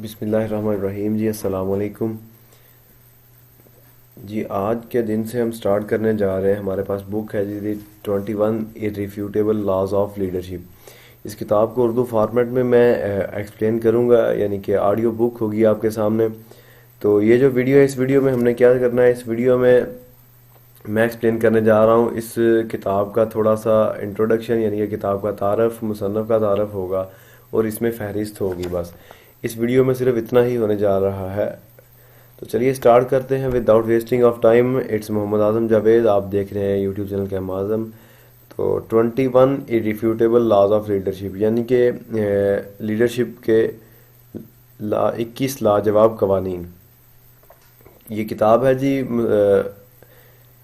بسم اللہ الرحمن الرحیم جی السلام علیکم جی. آج کے دن سے ہم سٹارٹ کرنے جا رہے ہیں. ہمارے پاس بک ہے جی 21 irrefutable laws of leadership. اس کتاب کو اردو فارمیٹ میں ایکسپلین کروں گا, یعنی کہ آڈیو بک ہوگی آپ کے سامنے. تو یہ جو ویڈیو ہے, اس ویڈیو میں ہم نے کیا کرنا ہے, اس ویڈیو میں ایکسپلین کرنے جا رہا ہوں اس کتاب کا تھوڑا سا انٹروڈکشن, یعنی کہ کتاب کا تعارف, مصنف کا تعارف ہوگا اور اس میں فہرست ہوگی. بس اس ویڈیو میں صرف اتنا ہی ہونے جا رہا ہے. تو چلیے سٹارٹ کرتے ہیں without wasting of time. It's Muhammad Azam Javed, آپ دیکھ رہے ہیں یوٹیوب چینل کے اعظم. تو 21 irrefutable laws of leadership, یعنی کہ لیڈرشپ کے 21 لاجواب قوانین. یہ کتاب ہے جی,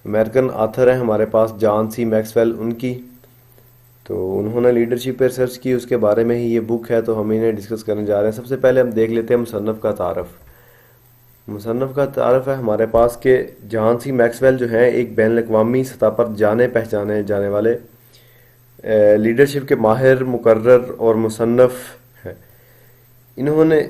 امریکن آتھر ہیں ہمارے پاس جان سی میکسویل ان کی. تو انہوں نے لیڈرشپ پہ ریسرچ کی, اس کے بارے میں ہی یہ بک ہے, تو ہم انہیں ڈسکس کرنے جا رہے ہیں. سب سے پہلے ہم دیکھ لیتے ہیں مصنف کا تعارف. مصنف کا تعارف ہے ہمارے پاس کہ جان سی میکسویل جو ہیں ایک بین الاقوامی سطح پر جانے پہچانے جانے والے لیڈرشپ کے ماہر, مقرر اور مصنف ہیں. انہوں نے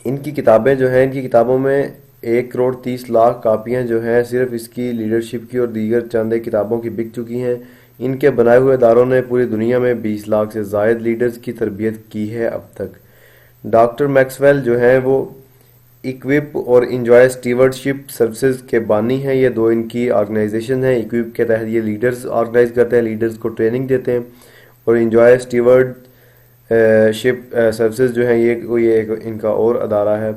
ان کی کتابیں جو ہیں, ان کی کتابوں میں 1,30,00,000 کاپیاں جو ہیں صرف اس کی لیڈرشپ کی اور دیگر چند کتابوں کی بک چکی ہیں. ان کے بنائے ہوئے اداروں نے پوری دنیا میں 20 لاکھ سے زائد لیڈرز کی تربیت کی ہے اب تک. ڈاکٹر میکسویل جو ہیں وہ ایکوپ اور انجوائے اسٹیورڈشپ سروسز کے بانی ہیں. یہ دو ان کی آرگنائزیشن ہیں. ایکوپ کے تحت یہ لیڈرز آرگنائز کرتے ہیں, لیڈرز کو ٹریننگ دیتے ہیں, اور انجوائے اسٹیورڈ شپ سروسز جو ہیں یہ ان کا اور ادارہ ہے.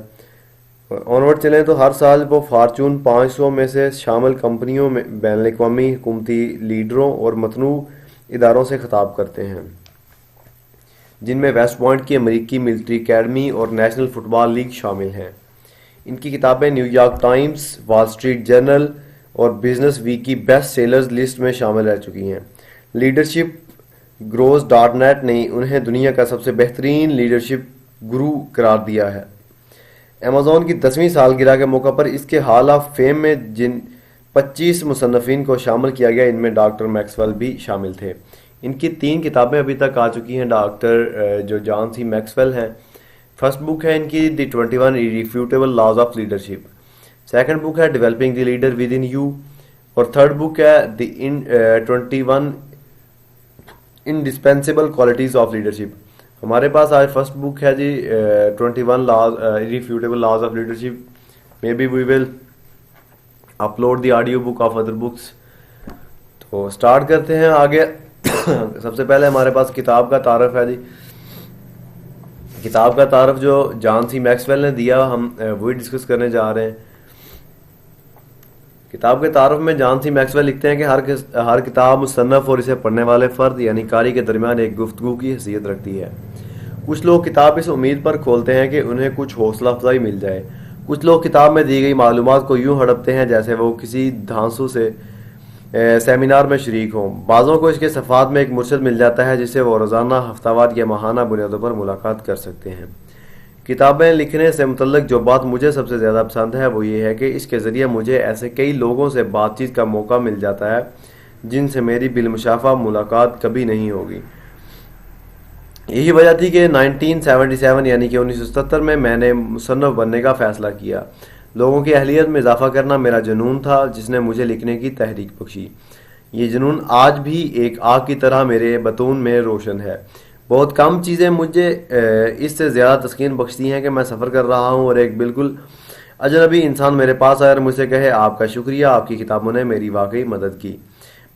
آنورڈ چلیں تو ہر سال وہ فارچون 500 میں سے شامل کمپنیوں میں بین الاقوامی حکومتی لیڈروں اور متنوع اداروں سے خطاب کرتے ہیں, جن میں ویسٹ پوائنٹ کی امریکی ملٹری اکیڈمی اور نیشنل فٹ بال لیگ شامل ہیں. ان کی کتابیں New York Times, Wall Street Journal اور بزنس ویک کی بیسٹ سیلرز لسٹ میں شامل رہ چکی ہیں. لیڈرشپ گروز.net نے انہیں دنیا کا سب سے بہترین لیڈرشپ گرو قرار دیا ہے. ایمیزون کی 10ویں سالگرہ کے موقع پر اس کے ہال آف فیم میں جن 25 مصنفین کو شامل کیا گیا, ان میں ڈاکٹر میکسویل بھی شامل تھے. ان کی 3 کتابیں ابھی تک آ چکی ہیں. ڈاکٹر جو جان سی میکسویل ہیں, فرسٹ بک ہے ان کی the 21 irrefutable laws of leadership. Second book ہے developing the leader within you, اور تھرڈ بک ہے the 21 indispensable qualities of leadership. ہمارے پاس آج فرسٹ بک ہے جی 21 irrefutable laws of leadership. Maybe we will upload the audio book of other books. تو start کرتے ہیں آگے. سب سے پہلے ہمارے پاس کتاب کا تعارف ہے جی. کتاب کا تعارف جو جان سی میکسویل نے دیا, ہم وہی ڈسکس کرنے جا رہے ہیں. کتاب کے تعارف میں جان سی میکسویل لکھتے ہیں کہ ہر کتاب مصنف اور اسے پڑھنے والے فرد یعنی قاری کے درمیان ایک گفتگو کی حیثیت رکھتی ہے. کچھ لوگ کتاب اس امید پر کھولتے ہیں کہ انہیں کچھ حوصلہ افزائی مل جائے. کچھ لوگ کتاب میں دی گئی معلومات کو یوں ہڑپتے ہیں جیسے وہ کسی دھانسو سے سیمینار میں شریک ہوں. بعضوں کو اس کے صفحات میں ایک مرشد مل جاتا ہے جس سے وہ روزانہ, ہفتہ وار یا ماہانہ بنیادوں پر ملاقات کر سکتے ہیں. کتابیں لکھنے سے متعلق جو بات مجھے سب سے زیادہ پسند ہے وہ یہ ہے کہ اس کے ذریعے مجھے ایسے کئی لوگوں سے بات چیت کا موقع مل جاتا ہے جن سے میری بالمشافہ ملاقات کبھی نہیں ہوگی. یہی وجہ تھی کہ 1977 یعنی کہ 1977 میں نے مصنف بننے کا فیصلہ کیا. لوگوں کی اہلیت میں اضافہ کرنا میرا جنون تھا جس نے مجھے لکھنے کی تحریک بخشی. یہ جنون آج بھی ایک آگ کی طرح میرے بطون میں روشن ہے. بہت کم چیزیں مجھے اس سے زیادہ تسکین بخشتی ہیں کہ میں سفر کر رہا ہوں اور ایک بالکل اجنبی انسان میرے پاس آئے اور مجھ سے کہے آپ کا شکریہ, آپ کی کتابوں نے میری واقعی مدد کی.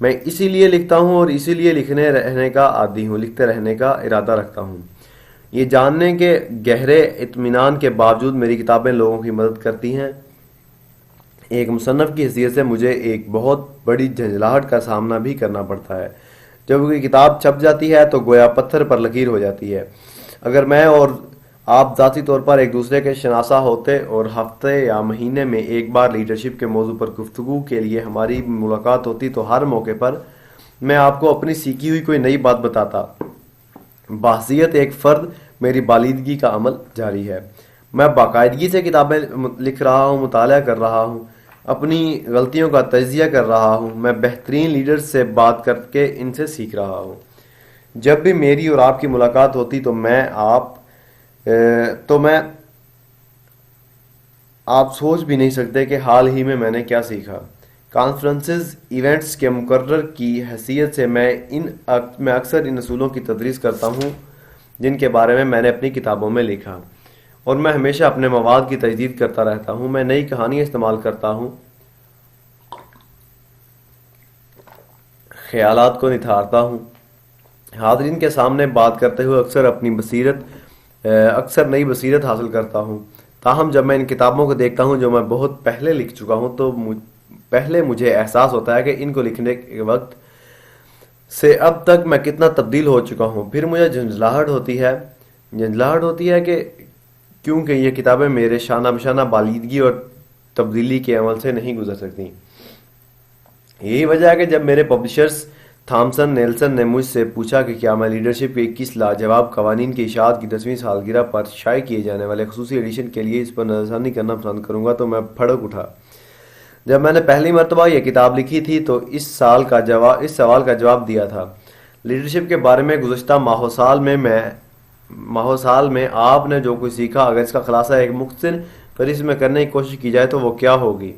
میں اسی لیے لکھتا ہوں اور اسی لیے لکھنے رہنے کا عادی ہوں, لکھتے رہنے کا ارادہ رکھتا ہوں. یہ جاننے کے گہرے اطمینان کے باوجود میری کتابیں لوگوں کی مدد کرتی ہیں. ایک مصنف کی حیثیت سے مجھے ایک بہت بڑی جھنجھلاہٹ کا سامنا بھی کرنا پڑتا ہے. جب کوئی کتاب چھپ جاتی ہے تو گویا پتھر پر لکیر ہو جاتی ہے. اگر میں اور آپ ذاتی طور پر ایک دوسرے کے شناسا ہوتے اور ہفتے یا مہینے میں ایک بار لیڈرشپ کے موضوع پر گفتگو کے لیے ہماری ملاقات ہوتی تو ہر موقع پر میں آپ کو اپنی سیکھی ہوئی کوئی نئی بات بتاتا. بحیثیت ایک فرد میری بالیدگی کا عمل جاری ہے. میں باقاعدگی سے کتابیں لکھ رہا ہوں, مطالعہ کر رہا ہوں, اپنی غلطیوں کا تجزیہ کر رہا ہوں. میں بہترین لیڈرز سے بات کر کے ان سے سیکھ رہا ہوں. جب بھی میری اور آپ کی ملاقات ہوتی تو میں آپ تو میں آپ سوچ بھی نہیں سکتے کہ حال ہی میں نے کیا سیکھا۔ کانفرنسز ایونٹس کے مقرر کی حیثیت سے میں اکثر ان اصولوں کی تدریس کرتا ہوں جن کے بارے میں نے اپنی کتابوں میں لکھا، اور میں ہمیشہ اپنے مواد کی تجدید کرتا رہتا ہوں۔ میں نئی کہانیاں استعمال کرتا ہوں، خیالات کو نتھارتا ہوں، حاضرین کے سامنے بات کرتے ہوئے اکثر نئی بصیرت حاصل کرتا ہوں۔ تاہم جب میں ان کتابوں کو دیکھتا ہوں جو میں بہت پہلے لکھ چکا ہوں تو پہلے مجھے احساس ہوتا ہے کہ ان کو لکھنے کے وقت سے اب تک میں کتنا تبدیل ہو چکا ہوں۔ پھر مجھے جھنجھلاہٹ ہوتی ہے کہ کیونکہ یہ کتابیں میرے شانہ بشانہ بالیدگی اور تبدیلی کے عمل سے نہیں گزر سکتی۔ یہی وجہ ہے کہ جب میرے پبلشرز تھامسن نیلسن نے مجھ سے پوچھا کہ کیا میں لیڈرشپ کے 21 لاجواب قوانین کی اشاعت کی 10ویں سالگرہ پر شائع کیے جانے والے خصوصی ایڈیشن کے لیے اس پر نظر ثانی کرنا پسند کروں گا، تو میں بھڑک اٹھا۔ جب میں نے پہلی مرتبہ یہ کتاب لکھی تھی تو اس سوال کا جواب دیا تھا، لیڈرشپ کے بارے میں گزشتہ ماہو سال میں آپ نے جو کچھ سیکھا، اگر اس کا خلاصہ ایک مختصر فہرست میں کرنے کی کوشش کی جائے تو وہ کیا ہوگی؟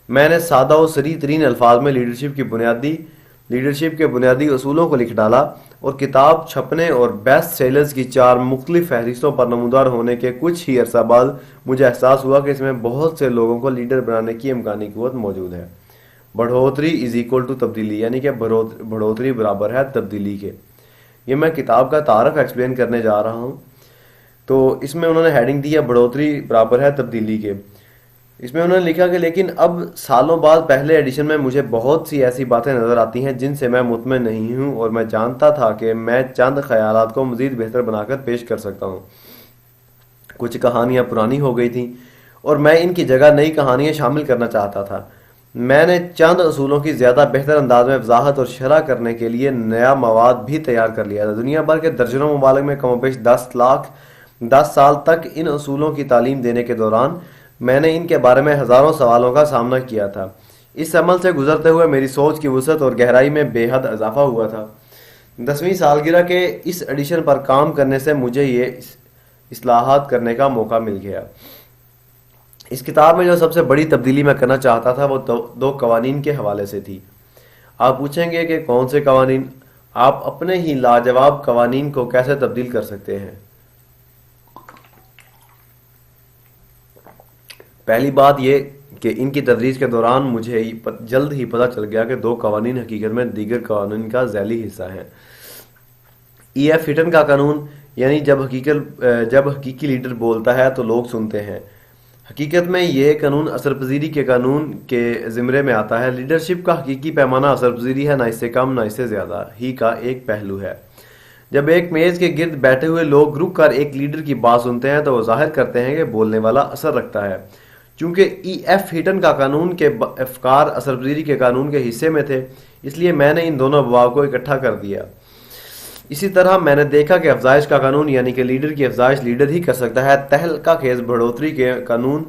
میں نے سادہ و سری ترین الفاظ میں لیڈرشپ کے بنیادی اصولوں کو لکھ ڈالا، اور کتاب چھپنے اور بیسٹ سیلرز کی 4 مختلف فہرستوں پر نمودار ہونے کے کچھ ہی عرصہ بعد مجھے احساس ہوا کہ اس میں بہت سے لوگوں کو لیڈر بنانے کی امکانی قوت موجود ہے۔ بڑھوتری از اکول ٹو تبدیلی، یعنی کہ بڑھوتری برابر ہے تبدیلی کے۔ یہ میں کتاب کا تعارف ایکسپلین کرنے جا رہا ہوں، تو اس میں انہوں نے ہیڈنگ دی ہے بڑھوتری برابر ہے تبدیلی کے۔ اس میں انہوں نے لکھا کہ لیکن اب سالوں بعد پہلے ایڈیشن میں مجھے بہت سی ایسی باتیں نظر آتی ہیں جن سے میں مطمئن نہیں ہوں، اور میں جانتا تھا کہ میں چند خیالات کو مزید بہتر بنا کر پیش کر سکتا ہوں۔ کچھ کہانیاں پرانی ہو گئی تھیں اور میں ان کی جگہ نئی کہانیاں شامل کرنا چاہتا تھا۔ میں نے چند اصولوں کی زیادہ بہتر انداز میں وضاحت اور شرح کرنے کے لیے نیا مواد بھی تیار کر لیا تھا۔ دنیا بھر کے درجنوں ممالک میں کم و بیش 10 سال تک ان اصولوں کی تعلیم دینے کے دوران میں نے ان کے بارے میں ہزاروں سوالوں کا سامنا کیا تھا۔ اس عمل سے گزرتے ہوئے میری سوچ کی وسعت اور گہرائی میں بے حد اضافہ ہوا تھا۔ 10ویں سالگرہ کے اس ایڈیشن پر کام کرنے سے مجھے یہ اصلاحات کرنے کا موقع مل گیا۔ اس کتاب میں جو سب سے بڑی تبدیلی میں کرنا چاہتا تھا وہ 2 قوانین کے حوالے سے تھی۔ آپ پوچھیں گے کہ کون سے قوانین؟ آپ اپنے ہی لاجواب قوانین کو کیسے تبدیل کر سکتے ہیں؟ پہلی بات یہ کہ ان کی تدریس کے دوران مجھے جلد ہی پتہ چل گیا کہ 2 قوانین حقیقت میں دیگر قوانین کا ذیلی حصہ ہیں۔ ای ایف ہٹن کا قانون، یعنی جب حقیقی لیڈر بولتا ہے تو لوگ سنتے ہیں۔ حقیقت میں یہ قانون اثر پذیری کے قانون کے زمرے میں آتا ہے۔ لیڈرشپ کا حقیقی پیمانہ اثر پذیری ہے، نہ اس سے کم نہ اس سے زیادہ ہی کا ایک پہلو ہے۔ جب ایک میز کے گرد بیٹھے ہوئے لوگ رک کر ایک لیڈر کی بات سنتے ہیں تو وہ ظاہر کرتے ہیں کہ بولنے والا اثر رکھتا ہے۔ چونکہ ای ایف ہٹن کا قانون کے افکار اثر پذیری کے قانون کے حصے میں تھے، اس لیے میں نے ان دونوں ابواب کو اکٹھا کر دیا۔ اسی طرح میں نے دیکھا کہ افزائش کا قانون، یعنی کہ لیڈر کی افزائش لیڈر ہی کر سکتا ہے۔ تہلکہ خیز بڑھوتری کے قانون،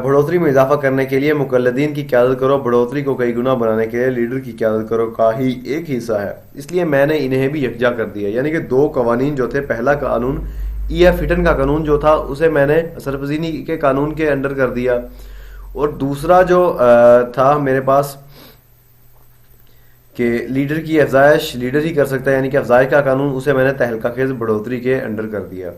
بڑھوتری میں اضافہ کرنے کے لیے مقلدین کی قیادت کرو، بڑھوتری کو کئی گنا بنانے کے لیے لیڈر کی قیادت کرو کا ہی ایک حصہ ہے۔ اس لیے میں نے انہیں بھی یکجا کر دیا، یعنی کہ 2 قوانین جو تھے، پہلا قانون ای ایف ہٹن کا قانون جو تھا اسے میں نے اثر پذیری کے قانون کے انڈر کر دیا، اور دوسرا جو تھا میرے پاس کہ لیڈر کی افزائش لیڈر ہی کر سکتا ہے، یعنی کہ افزائش کا قانون، اسے میں نے تہلکہ خیز بڑھوتری کے انڈر کر دیا۔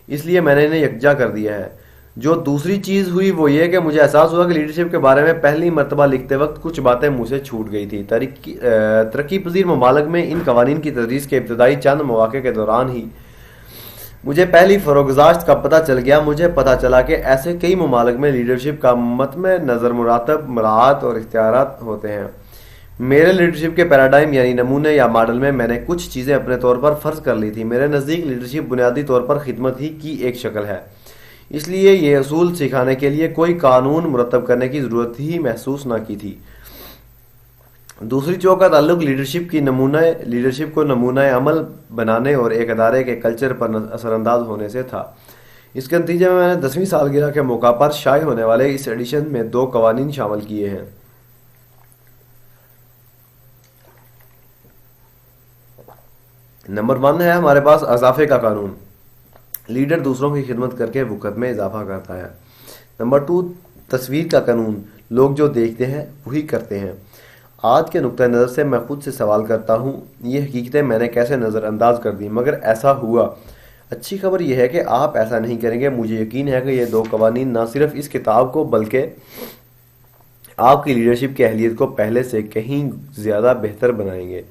اس لیے میں نے انہیں یکجا کر دیا ہے۔ جو دوسری چیز ہوئی وہ یہ کہ مجھے احساس ہوا کہ لیڈرشپ کے بارے میں پہلی مرتبہ لکھتے وقت کچھ باتیں منہ سے چھوٹ گئی تھی۔ ترقی پذیر ممالک میں ان قوانین کی تدریس کے ابتدائی چند مواقع کے دوران ہی مجھے پہلی فروگزاشت کا پتہ چل گیا۔ مجھے پتہ چلا کہ ایسے کئی ممالک میں لیڈرشپ کا مطمع نظر مراتب مراعات اور اختیارات ہوتے ہیں۔ میرے لیڈرشپ کے پیراڈائم یعنی نمونے یا ماڈل میں نے کچھ چیزیں اپنے طور پر فرض کر لی تھی۔ میرے نزدیک لیڈرشپ بنیادی طور پر خدمت ہی کی ایک شکل ہے، اس لیے یہ اصول سکھانے کے لیے کوئی قانون مرتب کرنے کی ضرورت ہی محسوس نہ کی تھی۔ دوسری چوک کا تعلق لیڈرشپ کو نمونہ عمل بنانے اور ایک ادارے کے کلچر پر اثر انداز ہونے سے تھا۔ اس کے نتیجے میں نے 10ویں سالگرہ کے موقع پر شائع ہونے والے اس ایڈیشن میں 2 قوانین شامل کیے ہیں۔ نمبر 1 ہے ہمارے پاس اضافے کا قانون۔ لیڈر دوسروں کی خدمت کر کے وقت میں اضافہ کرتا ہے۔ نمبر 2، تصویر کا قانون۔ لوگ جو دیکھتے ہیں وہی کرتے ہیں۔ آج کے نقطۂ نظر سے میں خود سے سوال کرتا ہوں، یہ حقیقتیں میں نے کیسے نظر انداز کر دی، مگر ایسا ہوا۔ اچھی خبر یہ ہے کہ آپ ایسا نہیں کریں گے۔ مجھے یقین ہے کہ یہ 2 قوانین نہ صرف اس کتاب کو بلکہ آپ کی لیڈرشپ کی اہلیت کو پہلے سے کہیں زیادہ بہتر بنائیں گے۔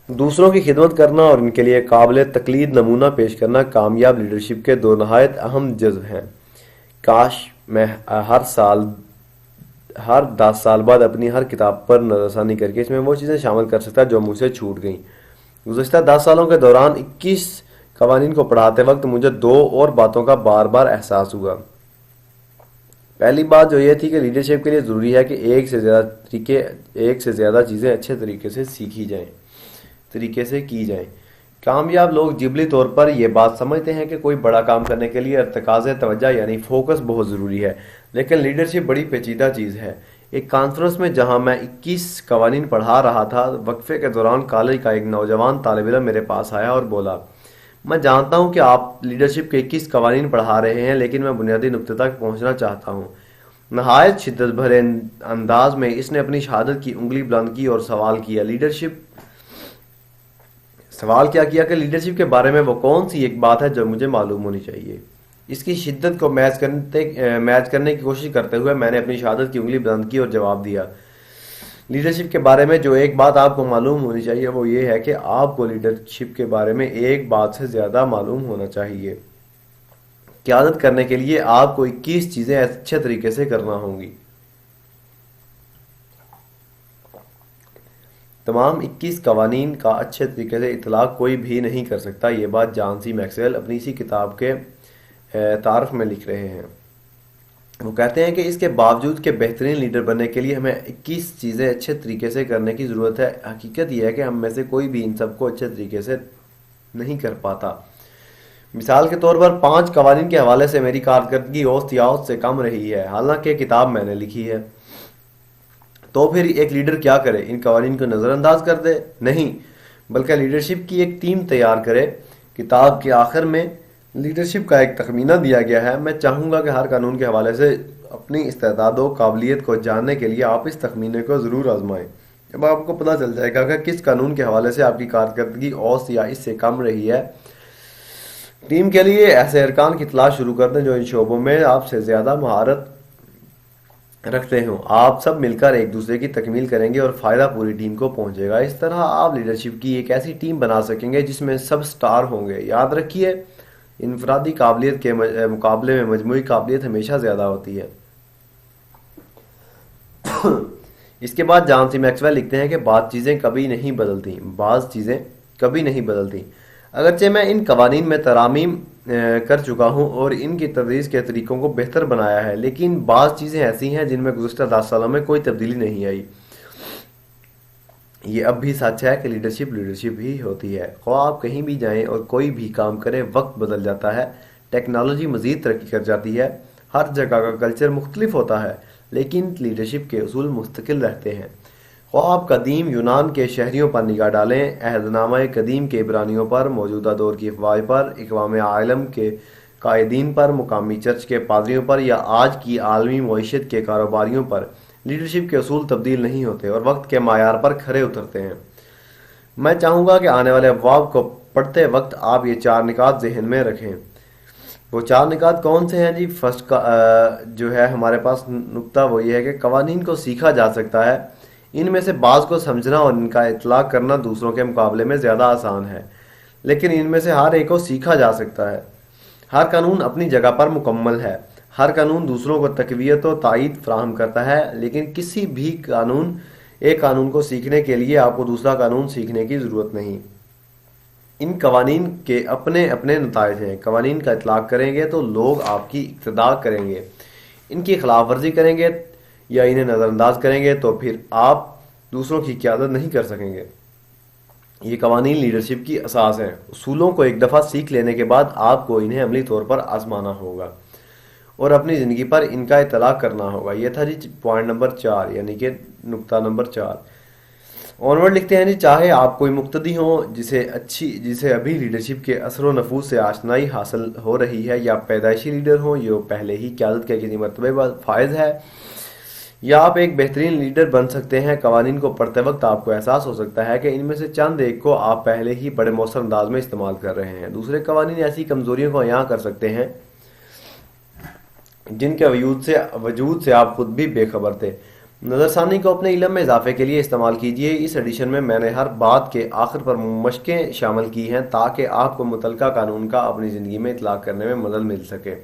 دوسروں کی خدمت کرنا اور ان کے لیے قابل تقلید نمونہ پیش کرنا کامیاب لیڈرشپ کے 2 نہایت اہم جزو ہیں۔ کاش میں ہر 10 سال بعد اپنی ہر کتاب پر نظر ثانی کر کے اس میں وہ چیزیں شامل کر سکتا جو مجھ سے چھوٹ گئیں۔ گزشتہ 10 سالوں کے دوران 21 قوانین کو پڑھاتے وقت مجھے 2 اور باتوں کا بار بار احساس ہوا۔ پہلی بات جو یہ تھی کہ لیڈرشپ کے لیے ضروری ہے کہ ایک سے زیادہ چیزیں اچھے طریقے سے کی جائیں۔ کامیاب لوگ جبلی طور پر یہ بات سمجھتے ہیں کہ کوئی بڑا کام کرنے کے لیے ارتکاز توجہ یعنی فوکس بہت ضروری ہے، لیکن لیڈرشپ بڑی پیچیدہ چیز ہے۔ ایک کانفرنس میں جہاں میں 21 قوانین پڑھا رہا تھا، وقفے کے دوران کالج کا ایک نوجوان طالب علم میرے پاس آیا اور بولا، میں جانتا ہوں کہ آپ لیڈرشپ کے 21 قوانین پڑھا رہے ہیں، لیکن میں بنیادی نقطے تک پہنچنا چاہتا ہوں۔ نہایت شدت بھرے انداز میں اس نے اپنی شہادت کی انگلی بلند کی اور سوال کیا کہ لیڈرشپ کے بارے میں وہ کون سی ایک بات ہے جو مجھے معلوم ہونی چاہیے۔ اس کی شدت کو میچ کرنے کی کوشش کرتے ہوئے میں نے اپنی شہادت کی انگلی بلند کی اور جواب دیا، لیڈرشپ کے بارے میں جو ایک بات آپ کو معلوم ہونی چاہیے وہ یہ ہے کہ آپ کو لیڈرشپ کے بارے میں ایک بات سے زیادہ معلوم ہونا چاہیے۔ قیادت کرنے کے لیے آپ کو 21 چیزیں اچھے طریقے سے کرنا ہوں گی۔ تمام 21 قوانین کا اچھے طریقے سے اطلاق کوئی بھی نہیں کر سکتا۔ یہ بات جان سی میکسویل اپنی اسی کتاب کے تعارف میں لکھ رہے ہیں۔ وہ کہتے ہیں کہ اس کے باوجود کہ بہترین لیڈر بننے کے لیے ہمیں 21 چیزیں اچھے طریقے سے کرنے کی ضرورت ہے، حقیقت یہ ہے کہ ہم میں سے کوئی بھی ان سب کو اچھے طریقے سے نہیں کر پاتا۔ مثال کے طور پر 5 قوانین کے حوالے سے میری کارکردگی اوسط یا اوسط سے کم رہی ہے، حالانکہ کتاب میں نے لکھی ہے۔ تو پھر ایک لیڈر کیا کرے؟ ان قوانین کو نظر انداز کر دے؟ نہیں، بلکہ لیڈرشپ کی ایک ٹیم تیار کرے۔ کتاب کے آخر میں لیڈرشپ کا ایک تخمینہ دیا گیا ہے۔ میں چاہوں گا کہ ہر قانون کے حوالے سے اپنی استعداد و قابلیت کو جاننے کے لیے آپ اس تخمینے کو ضرور آزمائیں۔ اب آپ کو پتہ چل جائے گا کہ کس قانون کے حوالے سے آپ کی کارکردگی اوسط یا اس سے کم رہی ہے۔ ٹیم کے لیے ایسے ارکان کی تلاش شروع کر دیں جو ان شعبوں میں آپ سے زیادہ مہارت رکھتے ہوں۔ آپ سب مل کر ایک دوسرے کی تکمیل کریں گے اور فائدہ پوری ٹیم کو پہنچے گا۔ اس طرح آپ لیڈرشپ کی ایک ایسی ٹیم بنا سکیں گے جس میں سب سٹار ہوں گے۔ یاد رکھیے، انفرادی قابلیت کے مقابلے میں مجموعی قابلیت ہمیشہ زیادہ ہوتی ہے۔ اس کے بعد جان سی میکسویل لکھتے ہیں کہ بعض چیزیں کبھی نہیں بدلتی۔ اگرچہ میں ان قوانین میں ترامیم کر چکا ہوں اور ان کی تدریس کے طریقوں کو بہتر بنایا ہے، لیکن بعض چیزیں ایسی ہیں جن میں گزشتہ 10 سالوں میں کوئی تبدیلی نہیں آئی۔ یہ اب بھی سچ ہے کہ لیڈرشپ ہی ہوتی ہے۔ خواہ آپ کہیں بھی جائیں اور کوئی بھی کام کریں، وقت بدل جاتا ہے، ٹیکنالوجی مزید ترقی کر جاتی ہے، ہر جگہ کا کلچر مختلف ہوتا ہے، لیکن لیڈرشپ کے اصول مستقل رہتے ہیں۔ خواہ آپ قدیم یونان کے شہریوں پر نگاہ ڈالیں، عہد نامہ قدیم کے عبرانیوں پر، موجودہ دور کی افواج پر، اقوام عالم کے قائدین پر، مقامی چرچ کے پادریوں پر، یا آج کی عالمی معیشت کے کاروباریوں پر، لیڈرشپ کے اصول تبدیل نہیں ہوتے اور وقت کے معیار پر کھرے اترتے ہیں۔ میں چاہوں گا کہ آنے والے ابواب کو پڑھتے وقت آپ یہ 4 نکات ذہن میں رکھیں۔ وہ 4 نکات کون سے ہیں جی؟ فرسٹ جو ہے ہمارے پاس نقطہ وہ یہ ہے کہ قوانین کو سیکھا جا سکتا ہے۔ ان میں سے بعض کو سمجھنا اور ان کا اطلاق کرنا دوسروں کے مقابلے میں زیادہ آسان ہے، لیکن ان میں سے ہر ایک کو سیکھا جا سکتا ہے۔ ہر قانون اپنی جگہ پر مکمل ہے۔ ہر قانون دوسروں کو تقویت و تائید فراہم کرتا ہے، لیکن کسی بھی ایک قانون کو سیکھنے کے لیے آپ کو دوسرا قانون سیکھنے کی ضرورت نہیں۔ ان قوانین کے اپنے اپنے نتائج ہیں۔ قوانین کا اطلاق کریں گے تو لوگ آپ کی اقتداء کریں گے، ان کی خلاف ورزی کریں گے یا انہیں نظر انداز کریں گے تو پھر آپ دوسروں کی قیادت نہیں کر سکیں گے۔ یہ قوانین لیڈرشپ کی اساس ہیں۔ اصولوں کو ایک دفعہ سیکھ لینے کے بعد آپ کو انہیں عملی طور پر آزمانا ہوگا اور اپنی زندگی پر ان کا اطلاق کرنا ہوگا۔ یہ تھا جی پوائنٹ نمبر 4، یعنی کہ نقطہ نمبر 4۔ آنورڈ لکھتے ہیں جی، چاہے آپ کوئی مقتدی ہوں جسے ابھی لیڈرشپ کے اثر و نفوذ سے آشنائی حاصل ہو رہی ہے، یا پیدائشی لیڈر ہوں جو پہلے ہی قیادت کے کسی مرتبے پر فائز ہے، یا آپ ایک بہترین لیڈر بن سکتے ہیں، قوانین کو پڑھتے وقت آپ کو احساس ہو سکتا ہے کہ ان میں سے چند ایک کو آپ پہلے ہی بڑے مؤثر انداز میں استعمال کر رہے ہیں۔ دوسرے قوانین ایسی کمزوریوں کو عیاں کر سکتے ہیں جن کے وجود سے آپ خود بھی بے خبر تھے۔ نظر ثانی کو اپنے علم میں اضافے کے لیے استعمال کیجیے۔ اس ایڈیشن میں نے ہر بات کے آخر پر مشقیں شامل کی ہیں تاکہ آپ کو متعلقہ قانون کا اپنی زندگی میں اطلاق کرنے میں مدد مل سکے۔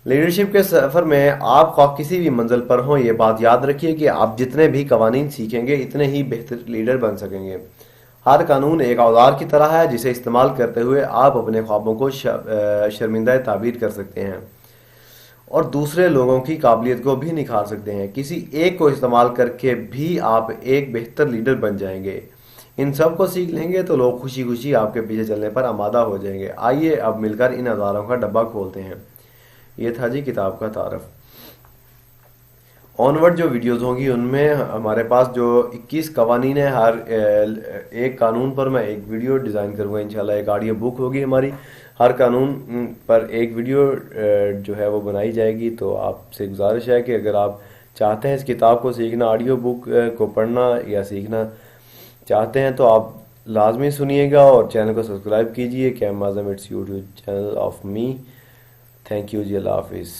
لیڈرشپ کے سفر میں آپ خواہ کسی بھی منزل پر ہوں، یہ بات یاد رکھیے کہ آپ جتنے بھی قوانین سیکھیں گے اتنے ہی بہتر لیڈر بن سکیں گے۔ ہر قانون ایک اوزار کی طرح ہے جسے استعمال کرتے ہوئے آپ اپنے خوابوں کو شرمندہ تعبیر کر سکتے ہیں اور دوسرے لوگوں کی قابلیت کو بھی نکھار سکتے ہیں۔ کسی ایک کو استعمال کر کے بھی آپ ایک بہتر لیڈر بن جائیں گے۔ ان سب کو سیکھ لیں گے تو لوگ خوشی خوشی آپ کے پیچھے چلنے پر آمادہ ہو جائیں گے۔ آئیے اب مل کر ان اوزاروں کا ڈبہ کھولتے ہیں۔ یہ تھا جی کتاب کا تعارف۔ آنورڈ جو ویڈیوز ہوں گی ان میں ہمارے پاس جو 21 قوانین ہیں، ہر ایک قانون پر میں ایک ویڈیو ڈیزائن کروں گا انشاءاللہ۔ ایک آڈیو بک ہوگی ہماری، ہر قانون پر ایک ویڈیو جو ہے وہ بنائی جائے گی۔ تو آپ سے گزارش ہے کہ اگر آپ چاہتے ہیں اس کتاب کو سیکھنا، آڈیو بک کو پڑھنا یا سیکھنا چاہتے ہیں تو آپ لازمی سنیے گا اور چینل کو سبسکرائب کیجئے۔ کیم Azam, it's YouTube channel of me. Thank you ji, اللہ حافظ۔